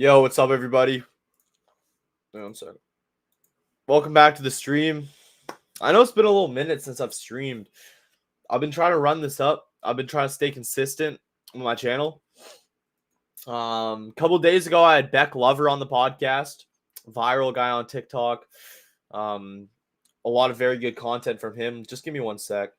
Yo, what's up, everybody? Hang on one second. Welcome back to the stream. I know it's been a little minute since I've streamed. I've been trying to run this up. I've been trying to stay consistent on my channel. Couple days ago, I had Beck Lover on the podcast, viral guy on TikTok. A lot of very good content from him. Just give me one sec.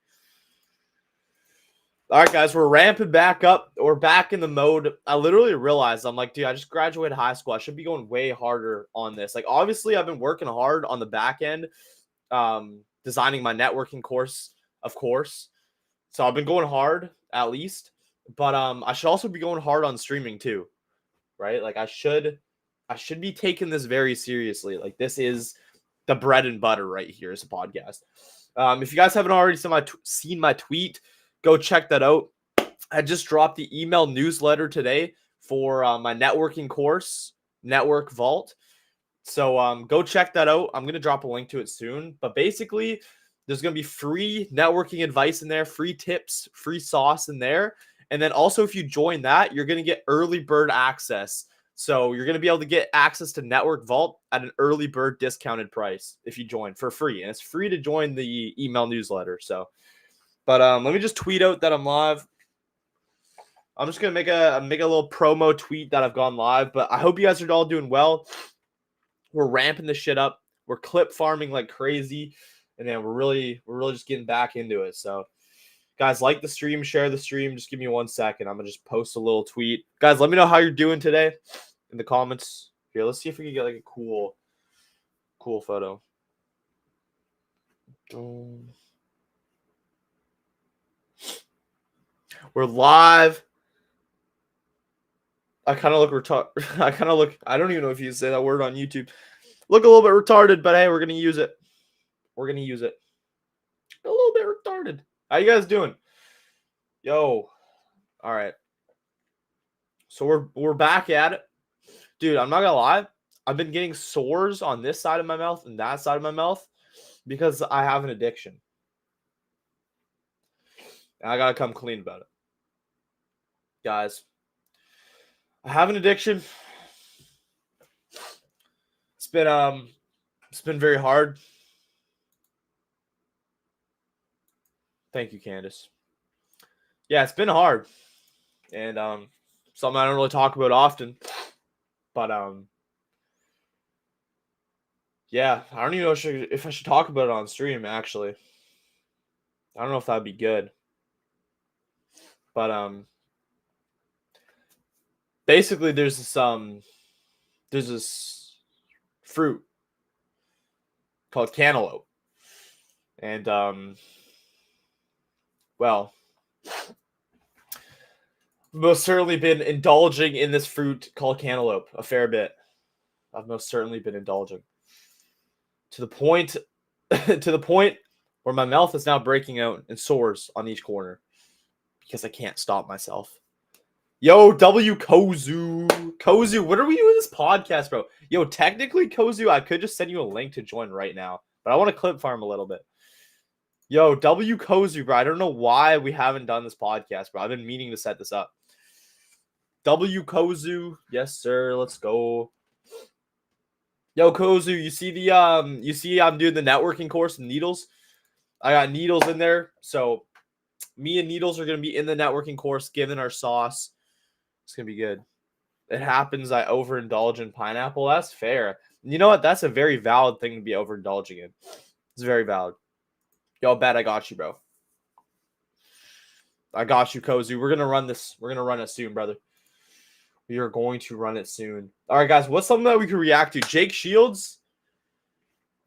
All right, guys, we're ramping back up. We're back in the mode. I literally realized, I'm like, dude, I just graduated high school. I should be going way harder on this. Like, obviously, I've been working hard on the back end, designing my networking course, of course. So I've been going hard, at least. But I should also be going hard on streaming too, right? Like, I should be taking this very seriously. Like, this is the bread and butter right here as a podcast. If you guys haven't already seen my tweet, go check that out. I just dropped the email newsletter today for my networking course, Network Vault. So go check that out. I'm going to drop a link to it soon. But basically, there's going to be free networking advice in there, free tips, free sauce in there. And then also, if you join that, you're going to get early bird access. So you're going to be able to get access to Network Vault at an early bird discounted price if you join for free. And it's free to join the email newsletter. But let me just tweet out that I'm live. I'm just gonna make a little promo tweet that I've gone live. But I hope you guys are all doing well. We're ramping this shit up. We're clip farming like crazy, and then we're really just getting back into it. So, guys, like the stream, share the stream. Just give me 1 second. I'm gonna just post a little tweet. Guys, let me know how you're doing today in the comments. Here, let's see if we can get like a cool photo. We're live. I kind of look retarded. I don't even know if you say that word on YouTube. Look a little bit retarded, but hey, we're going to use it. A little bit retarded. How you guys doing? Yo. All right. So we're back at it. Dude, I'm not going to lie. I've been getting sores on this side of my mouth and that side of my mouth because I have an addiction. And I got to come clean about it. Guys, I have an addiction. It's been very hard. Thank you, Candace. Yeah, it's been hard. And something I don't really talk about often. But yeah, I don't even know if I should talk about it on stream, actually. I don't know if that'd be good. But basically there's this fruit called cantaloupe. And well, most certainly been indulging in this fruit called cantaloupe a fair bit. I've most certainly been indulging. To the point where my mouth is now breaking out in sores on each corner because I can't stop myself. Yo, W Kozu. Kozu, what are we doing this podcast, bro? Yo, technically, Kozu, I could just send you a link to join right now, but I want to clip farm a little bit. Yo, W Kozu, bro. I don't know why we haven't done this podcast, bro. I've been meaning to set this up. W Kozu, yes, sir. Let's go. Yo, Kozu, you see I'm doing the networking course in Needles. I got Needles in there, so me and Needles are gonna be in the networking course, giving our sauce. It's gonna be good. It happens I overindulge in pineapple. That's fair. You know what? That's a very valid thing to be overindulging in. It's very valid. Yo, bet I got you, bro. I got you, Kozu. We're gonna run this. We're gonna run it soon, brother. We are going to run it soon. All right, guys. What's something that we can react to? Jake Shields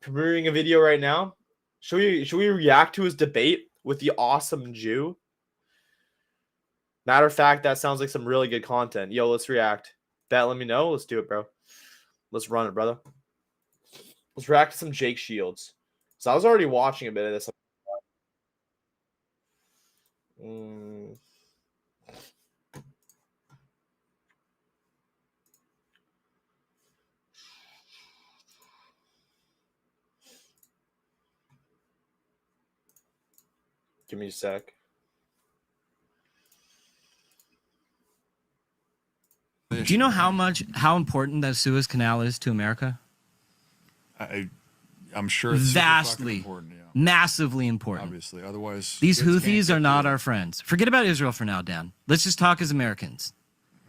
premiering a video right now. Should we react to his debate with the awesome Jew? Matter of fact, that sounds like some really good content. Yo, let's react. Bet, let me know. Let's do it, bro. Let's run it, brother. Let's react to some Jake Shields. So I was already watching a bit of this. Give me a sec. Do you know how important that Suez Canal is to America? I'm sure it's vastly important, yeah. Massively important. Obviously, otherwise these Houthis are not our friends. Forget about Israel for now, Dan. Let's just talk as Americans.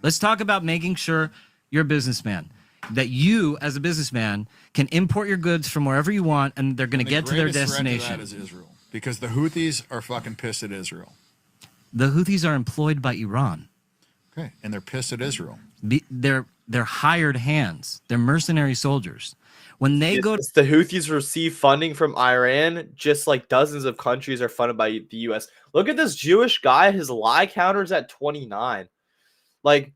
Let's talk about making sure you're a businessman, that you as a businessman can import your goods from wherever you want, and they're going to get to their destination. Threat to that is Israel, because the Houthis are fucking pissed at Israel. The Houthis are employed by Iran. Okay, and they're pissed at Israel. They're hired hands. They're mercenary soldiers. When they go, the Houthis receive funding from Iran, just like dozens of countries are funded by the U.S. Look at this Jewish guy; his lie counter's at 29. Like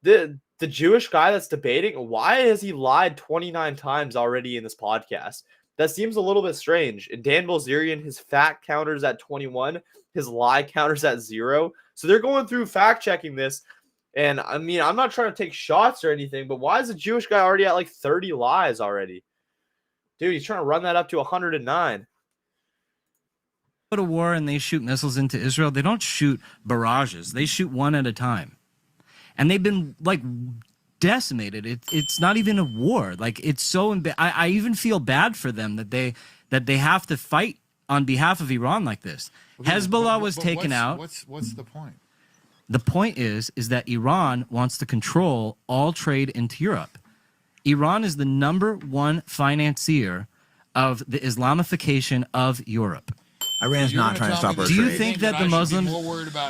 the Jewish guy that's debating, why has he lied 29 times already in this podcast? That seems a little bit strange. And Dan Bilzerian, his fact counter's at 21, his lie counter's at 0. So they're going through fact checking this. And I mean, I'm not trying to take shots or anything, but why is a Jewish guy already at like 30 lies already? Dude, he's trying to run that up to 109. Go to war and they shoot missiles into Israel. They don't shoot barrages. They shoot one at a time. And they've been like decimated. It's not even a war. Like it's so. I even feel bad for them that they have to fight on behalf of Iran like this. Okay, Hezbollah was taken out. What's the point? The point is that Iran wants to control all trade into Europe. Iran is the #1 financier of the Islamification of Europe. Iran's not trying to stop our trade. Do you think that the Muslims?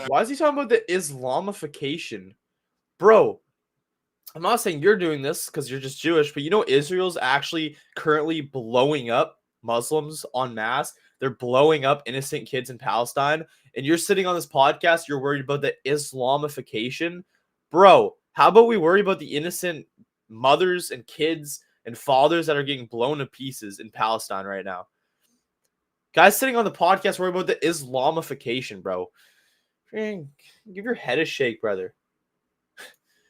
Why is he talking about the Islamification? Bro, I'm not saying you're doing this because you're just Jewish, but you know Israel's actually currently blowing up Muslims en masse. They're blowing up innocent kids in Palestine. And you're sitting on this podcast, you're worried about the Islamification? Bro, how about we worry about the innocent mothers and kids and fathers that are getting blown to pieces in Palestine right now? Guys sitting on the podcast worry about the Islamification, bro. Give your head a shake, brother.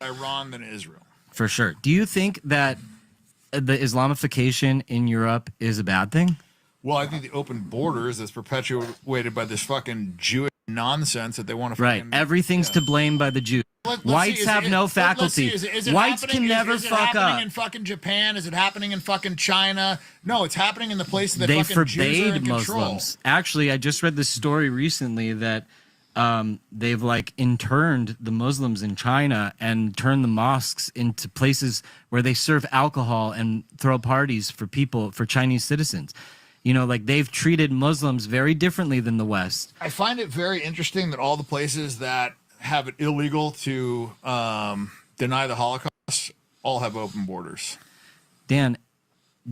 Iran than Israel. For sure. Do you think that the Islamification in Europe is a bad thing? Well, I think the open borders is perpetuated by this fucking Jewish nonsense that they want to fucking... Right. Everything's to blame by the Jews. Whites have no faculty. Whites can never fuck up. Is it happening in fucking Japan? Is it happening in fucking China? No, it's happening in the places that fucking Jews are in control. Muslims. Actually, I just read this story recently that they've like interned the Muslims in China and turned the mosques into places where they serve alcohol and throw parties for Chinese citizens. You know, like they've treated Muslims very differently than the West. I find it very interesting that all the places that have it illegal to deny the Holocaust all have open borders. Dan,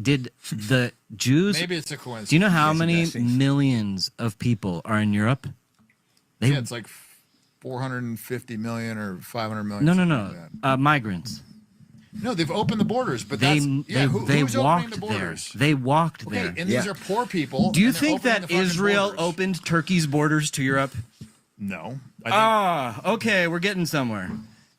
did the Jews... Maybe it's a coincidence. Do you know how many millions of people are in Europe? Yeah, it's like 450 million or 500 million. No. Migrants. No, they've opened the borders, but they who's walked the borders? there. They walked there. And these are poor people. Do you think that Israel opened Turkey's borders to Europe? No. Okay, we're getting somewhere.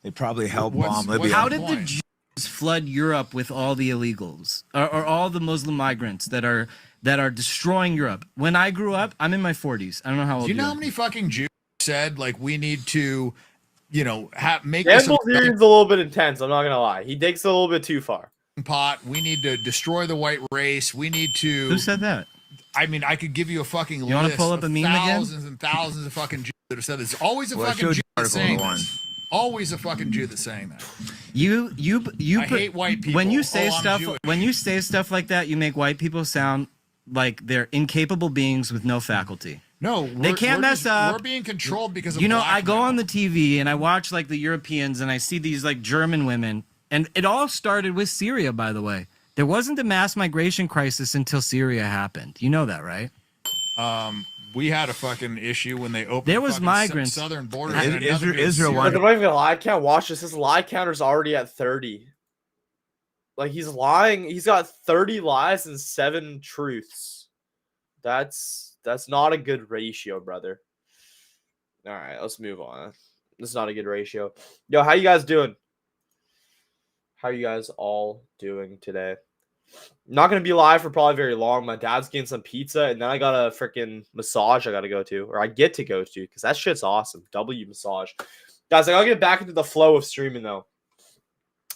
They probably held bomb Libya. How did the Jews flood Europe with all the illegals or all the Muslim migrants that are destroying Europe? When I grew up, I'm in my 40s. I don't know how old you are. Do you know how many fucking Jews said like we need to, you know, make this a little bit intense. I'm not gonna lie. He digs a little bit too far. Pot. We need to destroy the white race. We need to. Who said that? I mean, I could give you a fucking list. You want to pull up a meme again? Thousands and thousands of fucking Jews that have said this. Always a fucking Jew that's saying this. Always a fucking Jew that's saying that. You I hate white people. When you say stuff like that, you make white people sound like they're incapable beings with no faculty. No, they can't mess up. We're being controlled because of I go on the TV and I watch like the Europeans and I see these like German women, and it all started with Syria, by the way. There wasn't a mass migration crisis until Syria happened. You know that, right? We had a fucking issue when they opened. There was migrants. Southern border. Israel. I'm not even gonna lie. I can't watch this. His lie counter's already at 30. Like he's lying. He's got 30 lies and 7 truths. That's not a good ratio, brother. All right, let's move on. This is not a good ratio. Yo, how you guys doing? How you guys all doing today? Not going to be live for probably very long. My dad's getting some pizza, and then I got a freaking massage I got to go to, or I get to go to, because that shit's awesome. W massage. Guys, I got to get back into the flow of streaming, though.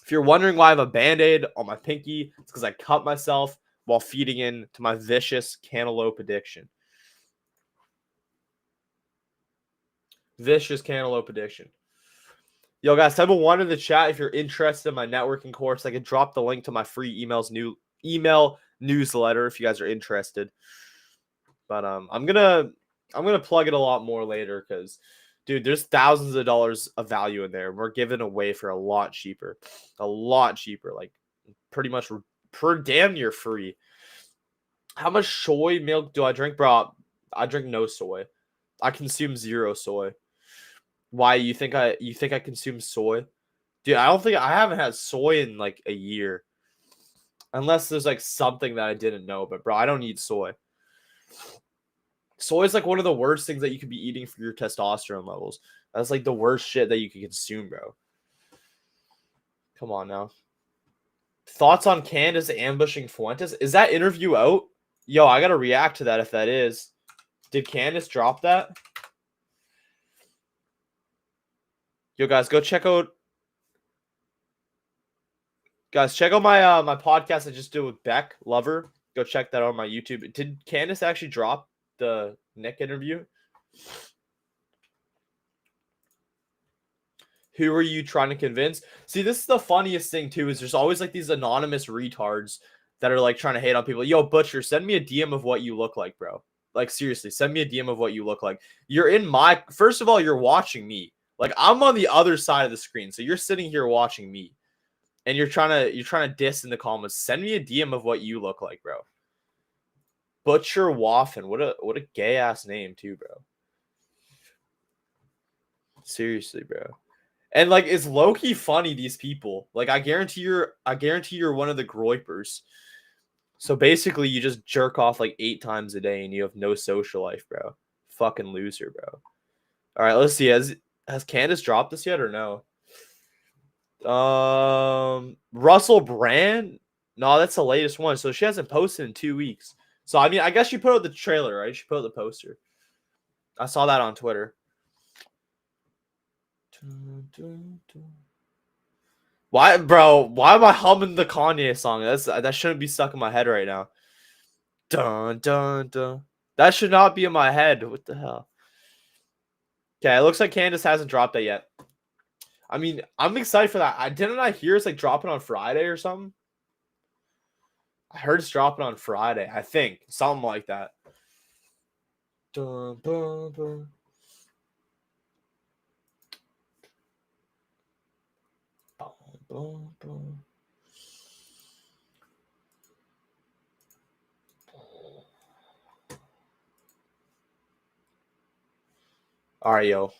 If you're wondering why I have a Band-Aid on my pinky, it's because I cut myself while feeding into my vicious cantaloupe addiction. Vicious cantaloupe addiction. Yo, guys, type a 1 in the chat if you're interested in my networking course. I can drop the link to my free email newsletter if you guys are interested. But I'm gonna plug it a lot more later because, dude, there's thousands of dollars of value in there. We're giving away for a lot cheaper, like pretty much per damn near free. How much soy milk do I drink, bro? I drink no soy. I consume 0 soy. Why you think I consume soy? Dude, I haven't had soy in like a year. Unless there's like something that I didn't know, but bro, I don't eat soy. Soy is like one of the worst things that you could be eating for your testosterone levels. That's like the worst shit that you can consume, bro. Come on now. Thoughts on Candace ambushing Fuentes? Is that interview out? Yo, I gotta react to that if that is. Did Candace drop that? Yo, guys, go check out. Guys, check out my my podcast I just did with Beck Lover. Go check that out on my YouTube. Did Candace actually drop the Nick interview? Who are you trying to convince? See, this is the funniest thing too, is there's always like these anonymous retards that are like trying to hate on people. Yo, Butcher, send me a DM of what you look like, bro. Like, seriously, send me a DM of what you look like. You're in my, first of all, you're watching me. Like, I'm on the other side of the screen. So you're sitting here watching me. And you're trying to diss in the comments. Send me a DM of what you look like, bro. Butcher Waffen. What a gay ass name too, bro. Seriously, bro. And like, it's low-key funny, these people. Like, I guarantee you're one of the groypers. So basically, you just jerk off like 8 times a day and you have no social life, bro. Fucking loser, bro. All right, let's see. Has Candace dropped this yet or no? Russell Brand? No, that's the latest one. So she hasn't posted in 2 weeks. So I mean, I guess she put out the trailer, right? She put out the poster. I saw that on Twitter. Why, bro? Why am I humming the Kanye song? That shouldn't be stuck in my head right now. Dun dun dun. That should not be in my head. What the hell? Okay, it looks like Candace hasn't dropped that yet. I mean, I'm excited for that. Didn't I hear it's like dropping on Friday or something? I heard it's dropping on Friday. I think something like that. Dun, dun, dun. All right, yo.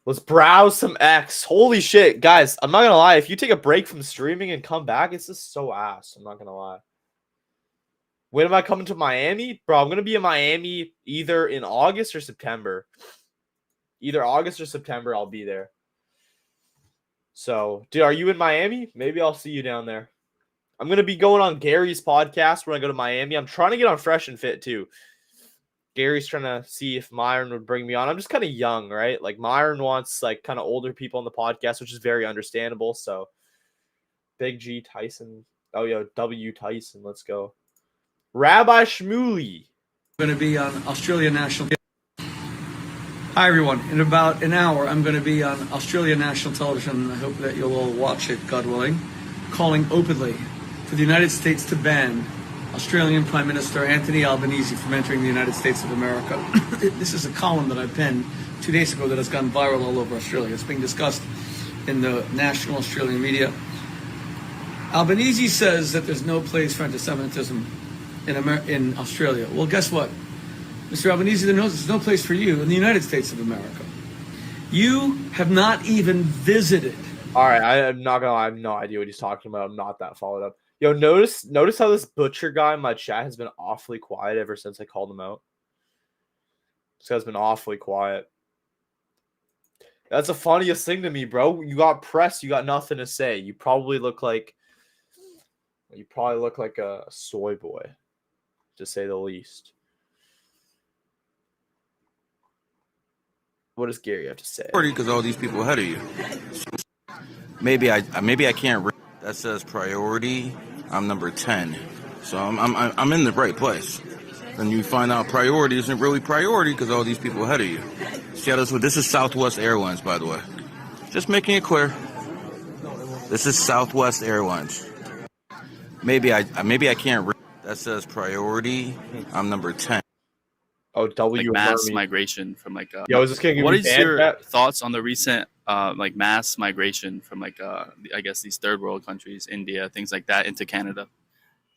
Let's browse some X. Holy shit, guys. I'm not going to lie. If you take a break from streaming and come back, it's just so ass. I'm not going to lie. When am I coming to Miami? Bro, I'm going to be in Miami either in August or September. Either August or September, I'll be there. So, dude, are you in Miami? Maybe I'll see you down there. I'm going to be going on Gary's podcast when I go to Miami. I'm trying to get on Fresh and Fit, too. Gary's trying to see if Myron would bring me on. I'm just kind of young, right? Like, Myron wants, like, kind of older people on the podcast, which is very understandable. So, Big G Tyson. Oh, yo, W Tyson. Let's go. Rabbi Shmuley. Going to be on Australia National. Hi, everyone. In about an hour, I'm going to be on Australia National Television. I hope that you'll all watch it, God willing. Calling openly for the United States to ban Australian Prime Minister Anthony Albanese from entering the United States of America. This is a column that I penned 2 days ago that has gone viral all over Australia. It's being discussed in the national Australian media. Albanese says that there's no place for anti-Semitism in Australia. Well, guess what? Mr. Albanese, there's no place for you in the United States of America. You have not even visited. All right, I'm not gonna lie, I have no idea what he's talking about. I'm not that followed up. Yo, notice how this Butcher guy in my chat has been awfully quiet ever since I called him out. This guy's been awfully quiet. That's the funniest thing to me, bro. You got pressed, you got nothing to say. You probably look like a soy boy, to say the least. What does Gary have to say? Because all these people ahead of you. Maybe I can't read. That says priority. I'm number 10, so I'm in the right place. Then you find out priority isn't really priority because all these people ahead of you. See how this is Southwest Airlines, by the way. Just making it clear. This is Southwest Airlines. Maybe I can't read. That says priority. I'm number 10. Oh, Like W mass Hermes. migration from like Yo, is this gonna give what me is banned? your thoughts on the recent like mass migration from like I guess these third world countries, India, things like that, into Canada?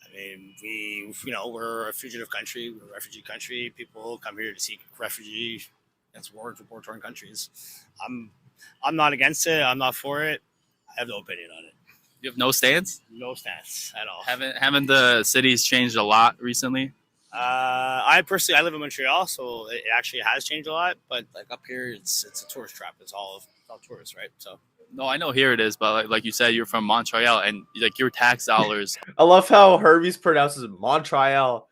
I mean, we're a fugitive country, we're a refugee country. People come here to seek refugee against war-torn countries. I'm not against it. I'm not for it. I have no opinion on it. You have no stance? No stance at all. Haven't the cities changed a lot recently? I personally, I live in Montreal, so it actually has changed a lot. But like up here, it's a tourist trap. It's all tourists, right? So No, I know here it is, but like you said, you're from Montreal, and like your tax dollars. I love how Hermes pronounces Montreal.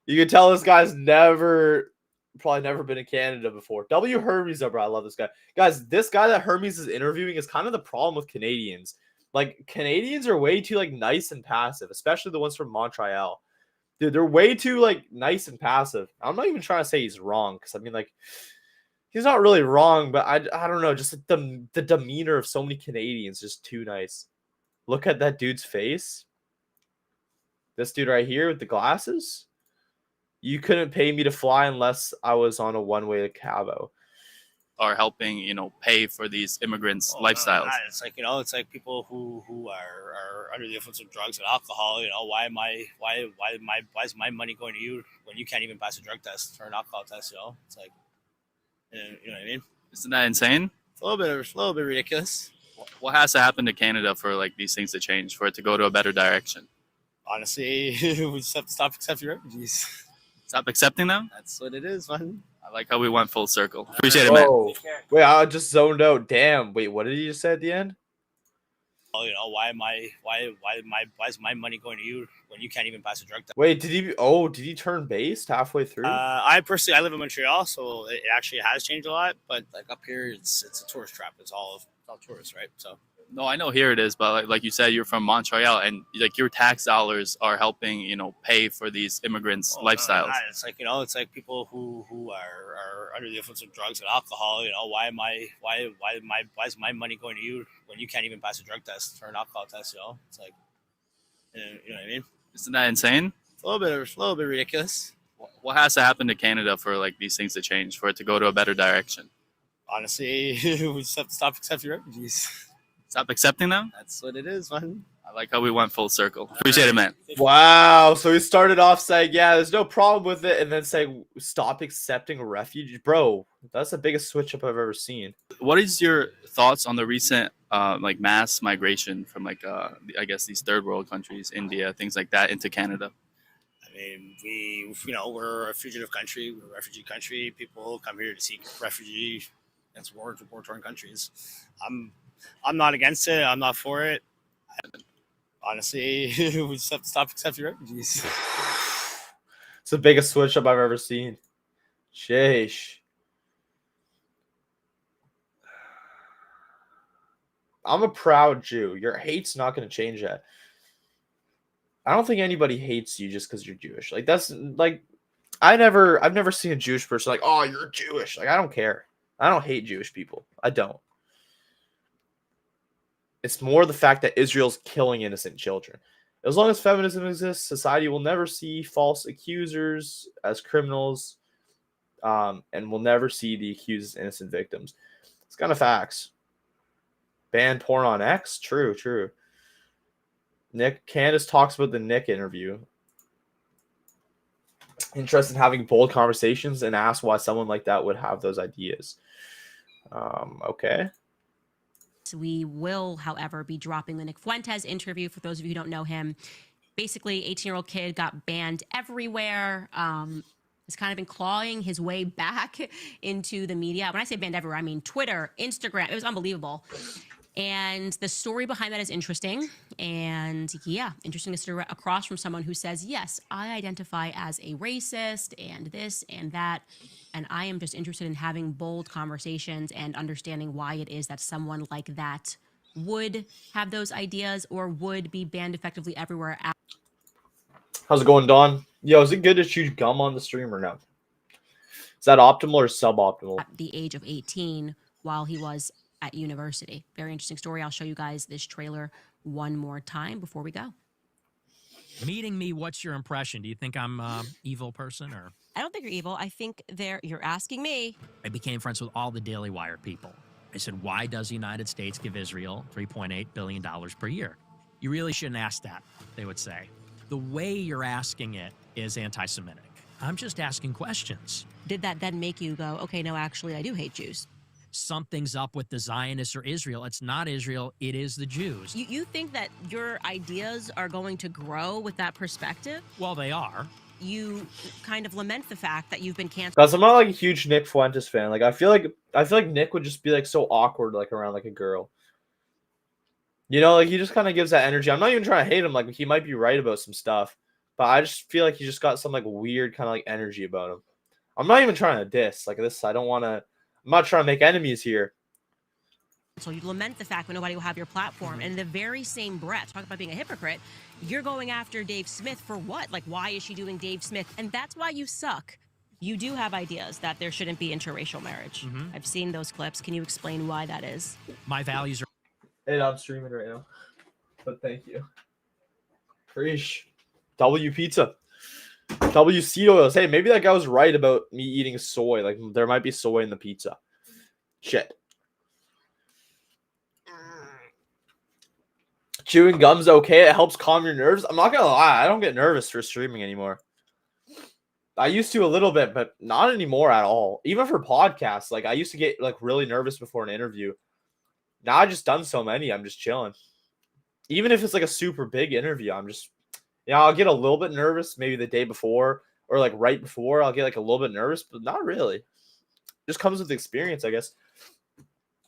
You can tell this guy's probably never been in Canada before. W Hermes, though, bro. I love this guy. Guys, this guy that Hermes is interviewing is kind of the problem with Canadians. Like, Canadians are way too, like, nice and passive, especially the ones from Montreal. Dude, they're way too, like, nice and passive. I'm not even trying to say he's wrong, because, I mean, like, he's not really wrong, but I don't know. Just like, the demeanor of so many Canadians is just too nice. Look at that dude's face. This dude right here with the glasses. You couldn't pay me to fly unless I was on a one-way to Cabo. Are helping pay for these immigrants' lifestyles. It's like it's like people who are under the influence of drugs and alcohol. Why is my money going to you when you can't even pass a drug test or an alcohol test? It's like, you know what I mean? Isn't that insane? It's a little bit ridiculous. What has to happen to Canada for like these things to change, for it to go to a better direction? Honestly, we just have to stop accepting refugees. Stop accepting them? That's what it is, man. I like how we went full circle. Appreciate it, man. Oh, wait, I just zoned out. Damn. Wait, what did you just say at the end? Why is my money going to you when you can't even pass a drug test? Wait, did he turn based halfway through? I live in Montreal, so it actually has changed a lot. But like up here, it's a tourist trap. It's all tourists, right? So No, I know here it is, but like you said, you're from Montreal, and like your tax dollars are helping pay for these immigrants' lifestyles. It's like it's like people who are under the influence of drugs and alcohol. Why is my money going to you when you can't even pass a drug test or an alcohol test? It's like, you know what I mean? Isn't that insane? It's a little bit ridiculous. What has to happen to Canada for like these things to change, for it to go to a better direction? Honestly, we just have to stop accepting refugees. Stop accepting them? That's what it is, man. I like how we went full circle. Appreciate it, man. Wow. So he started off saying, yeah, there's no problem with it, and then saying, stop accepting refugees. Bro, that's the biggest switch up I've ever seen. What is your thoughts on the recent like mass migration from like I guess these third world countries, India, things like that, into Canada? I mean, we're a fugitive country, we're a refugee country. People come here to seek refugee against war-torn countries. I'm not against it. I'm not for it. Honestly, we just have to stop accepting refugees. It's the biggest switch up I've ever seen. Sheesh. I'm a proud Jew. Your hate's not going to change that. I don't think anybody hates you just because you're Jewish. Like, that's like, I've never seen a Jewish person like, oh, you're Jewish. Like, I don't care. I don't hate Jewish people. I don't. It's more the fact that Israel's killing innocent children. As long as feminism exists, society will never see false accusers as criminals, and will never see the accused as innocent victims. It's kind of facts. Ban porn on X? True. Candace talks about the Nick interview. Interested in having bold conversations and asks why someone like that would have those ideas. Okay. We will, however, be dropping the Nick Fuentes interview. For those of you who don't know him, basically 18-year-old kid got banned everywhere. Has kind of been clawing his way back into the media. When I say banned everywhere, I mean Twitter, Instagram. It was unbelievable. And the story behind that is interesting. And yeah, interesting to sit across from someone who says, yes, I identify as a racist and this and that. And I am just interested in having bold conversations and understanding why it is that someone like that would have those ideas or would be banned effectively everywhere at How's it going, Don? Yo, is it good to chew gum on the stream or no? Is that optimal or suboptimal? the age of 18 while he was at university. Very interesting story. I'll show you guys this trailer one more time before we go. Meeting me, what's your impression? Do you think I'm an evil person or? I don't think you're evil. I think you're asking me. I became friends with all the Daily Wire people. I said, why does the United States give Israel $3.8 billion per year? You really shouldn't ask that, they would say. The way you're asking it is anti-Semitic. I'm just asking questions. Did that then make you go, okay, no, actually, I do hate Jews? Something's up with the Zionists or Israel. It's not Israel, it is the Jews. You think that your ideas are going to grow with that perspective? Well, they are. You kind of lament the fact that you've been canceled. Guys, I'm not like a huge Nick Fuentes fan. Like I feel like Nick would just be like so awkward like around like a girl. You know, like he just kind of gives that energy. I'm not even trying to hate him. Like he might be right about some stuff, but I just feel like he just got some like weird kind of like energy about him. I'm not even trying to diss like this. I'm not trying to make enemies here. So you lament the fact that nobody will have your platform. And in the very same breath, talk about being a hypocrite, you're going after Dave Smith for what? Like, why is she doing Dave Smith? And that's why you suck. You do have ideas that there shouldn't be interracial marriage. I've seen those clips. Can you explain why that is? My values are... Hey, I'm streaming right now, but thank you. Preach. W Pizza. W Seed Oils. Hey, maybe that guy was right about me eating soy. Like, there might be soy in the pizza. Shit. Chewing gum's okay. It helps calm your nerves. I'm not gonna lie. I don't get nervous for streaming anymore. I used to a little bit, but not anymore at all. Even for podcasts, like I used to get like really nervous before an interview. Now I just done so many. I'm just chilling. Even if it's like a super big interview, I'm just, I'll get a little bit nervous maybe the day before or like right before. I'll get like a little bit nervous, but not really. Just comes with experience, I guess.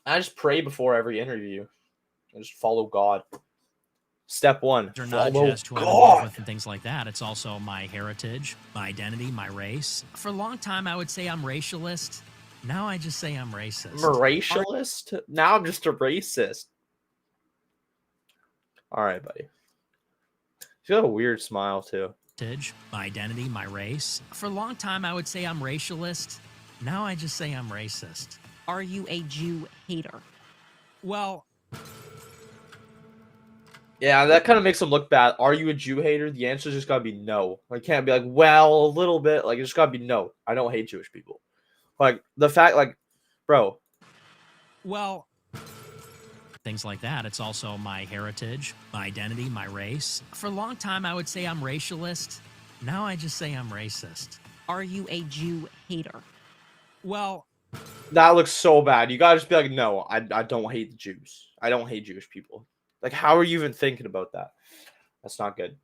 I just pray before every interview. I just follow God. Step one, They're not follow just who I live God. with and things like that. It's also my heritage, my identity, my race. For a long time, I would say I'm racialist. Now I just say I'm racist. I'm a racialist? Now I'm just a racist. All right, buddy. You got a weird smile, too. My identity, my race. For a long time, I would say I'm racialist. Now I just say I'm racist. Are you a Jew hater? Well... Yeah, that kind of makes them look bad. Are you a Jew hater? The answer just gotta be no. I can't be like, well, a little bit. Like, it just gotta be no. I don't hate Jewish people. Like, the fact, like, bro. Well, things like that. It's also my heritage, my identity, my race. For a long time, I would say I'm racialist. Now I just say I'm racist. Are you a Jew hater? Well, that looks so bad. You gotta just be like, no, I don't hate the Jews. I don't hate Jewish people. Like, how are you even thinking about that? That's not good.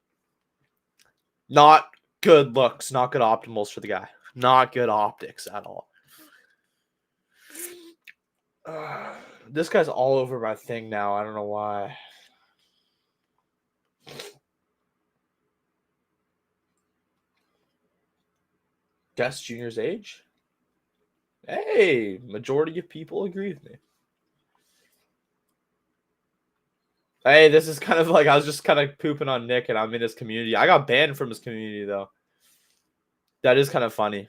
Not good looks. Not good optimals for the guy. Not good optics at all. This guy's all over my thing now. I don't know why. Guess Junior's age? Hey, majority of people agree with me. Hey, this is kind of like I was just kind of pooping on Nick and I'm in his community. I got banned from his community, though. That is kind of funny.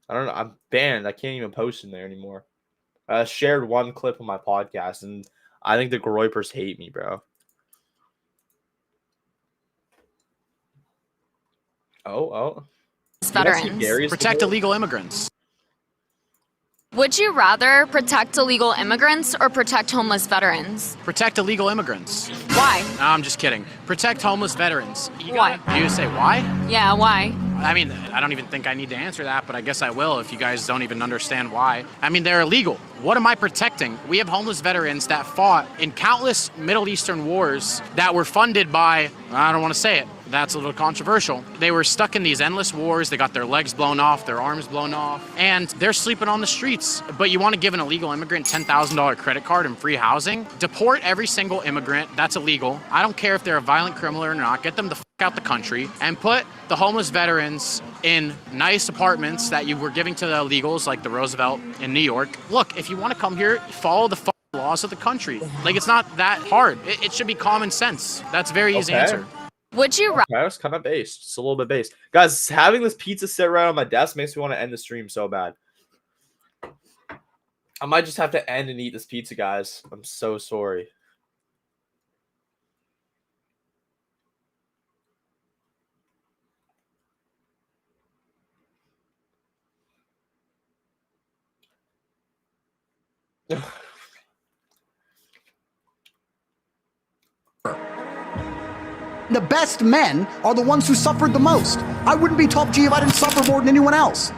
I don't know. I'm banned. I can't even post in there anymore. I shared one clip of my podcast, and I think the Groypers hate me, bro. Oh. Veterans. Protect illegal immigrants. Would you rather protect illegal immigrants or protect homeless veterans? Protect illegal immigrants. Why? No, I'm just kidding. Protect homeless veterans. Why? You say why? Yeah, why? I mean, I don't even think I need to answer that, but I guess I will if you guys don't even understand why. I mean, they're illegal. What am I protecting? We have homeless veterans that fought in countless Middle Eastern wars that were funded by, I don't want to say it, that's a little controversial. They were stuck in these endless wars. They got their legs blown off, their arms blown off, and they're sleeping on the streets. But you want to give an illegal immigrant $10,000 credit card and free housing? Deport every single immigrant. That's illegal. I don't care if they're a violent criminal or not. Get them the f*** out the country and put the homeless veterans in nice apartments that you were giving to the illegals like the Roosevelt in New York. Look, if you want to come here, follow the laws of the country. Like, it's not that hard. It should be common sense. That's a very easy answer. Would you Okay, I was kind of based. It's a little bit based. Guys, having this pizza sit right on my desk makes me want to end the stream so bad. I might just have to end and eat this pizza, guys. I'm so sorry. The best men are the ones who suffered the most. I wouldn't be top G if I didn't suffer more than anyone else.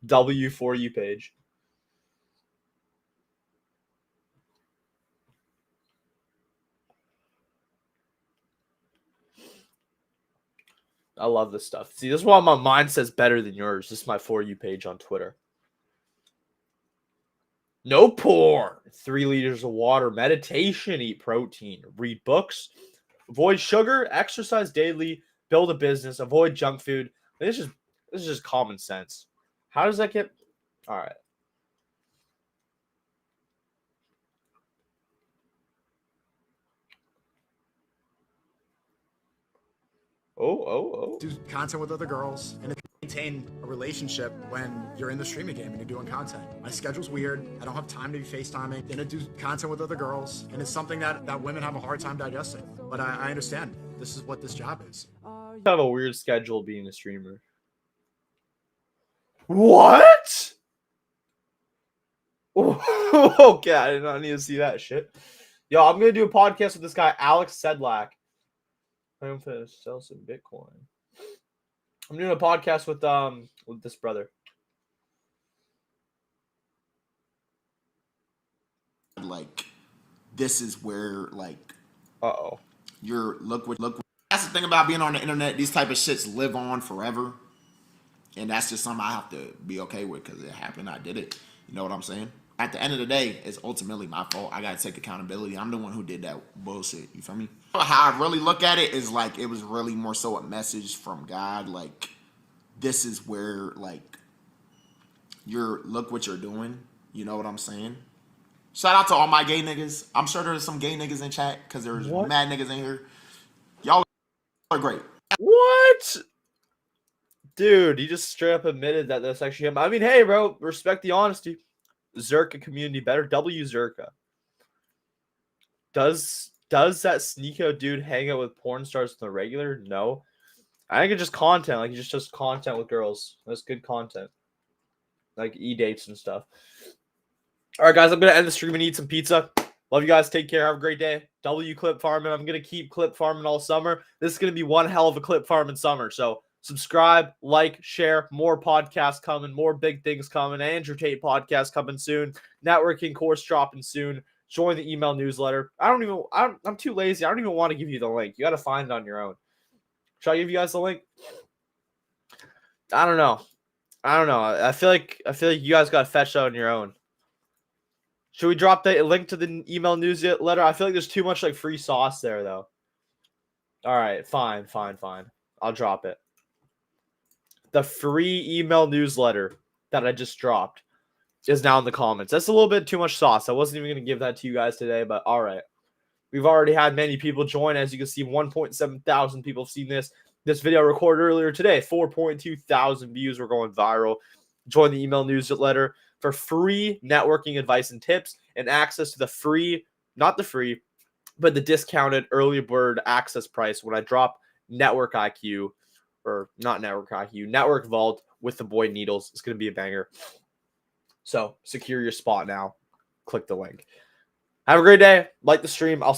W4U page. I love this stuff. See, this is why my mind says better than yours. This is my For You page on Twitter. No porn. 3 liters of water. Meditation. Eat protein. Read books. Avoid sugar. Exercise daily. Build a business. Avoid junk food. This is just common sense. How does that get? All right. Oh. Do content with other girls and maintain a relationship when you're in the streaming game and you're doing content. My schedule's weird. I don't have time to be FaceTiming. Then I do content with other girls. And it's something that women have a hard time digesting. But I understand. This is what this job is. I have a weird schedule being a streamer. What? Okay, I did not need to see that shit. Yo, I'm gonna do a podcast with this guy, Alex Sedlak. I'm gonna sell some Bitcoin. I'm doing a podcast with this brother. Like, this is where, like, you're look. That's the thing about being on the internet. These type of shits live on forever, and that's just something I have to be okay with because it happened. I did it. You know what I'm saying? At the end of the day, it's ultimately my fault. I gotta take accountability. I'm the one who did that bullshit. You feel me? How I really look at it is like it was really more so a message from God. Like, this is where, like, look what you're doing. You know what I'm saying? Shout out to all my gay niggas. I'm sure there's some gay niggas in chat because there's mad niggas in here. Y'all are great. What? Dude, he just straight up admitted that that's actually him. I mean, hey, bro, respect the honesty. Zerka community better. W Zerka. Does that Sneeko dude hang out with porn stars on the regular? No. I think it's just content. Like, he's just content with girls. That's good content. Like e-dates and stuff. All right, guys, I'm going to end the stream and eat some pizza. Love you guys. Take care. Have a great day. W clip farming. I'm going to keep clip farming all summer. This is going to be one hell of a clip farming summer. So subscribe, like, share. More podcasts coming. More big things coming. Andrew Tate podcast coming soon. Networking course dropping soon. Join the email newsletter. I'm too lazy. I don't even want to give you the link. You got to find it on your own. Should I give you guys the link? I don't know. I feel like you guys got to fetch that on your own. Should we drop the link to the email newsletter? I feel like there's too much like free sauce there though. All right, fine. I'll drop it. The free email newsletter that I just dropped is now in the comments. That's a little bit too much sauce. I wasn't even going to give that to you guys today, but all right. We've already had many people join. As you can see, 1.7 thousand people have seen this video recorded earlier today. 4.2 thousand views were going viral. Join the email newsletter for free networking advice and tips and access to the free, not the free, but the discounted early bird access price when I drop Network IQ, or not Network IQ, Network Vault with the boy Needles. It's going to be a banger. So secure your spot now. Click the link. Have a great day. Like the stream. I'll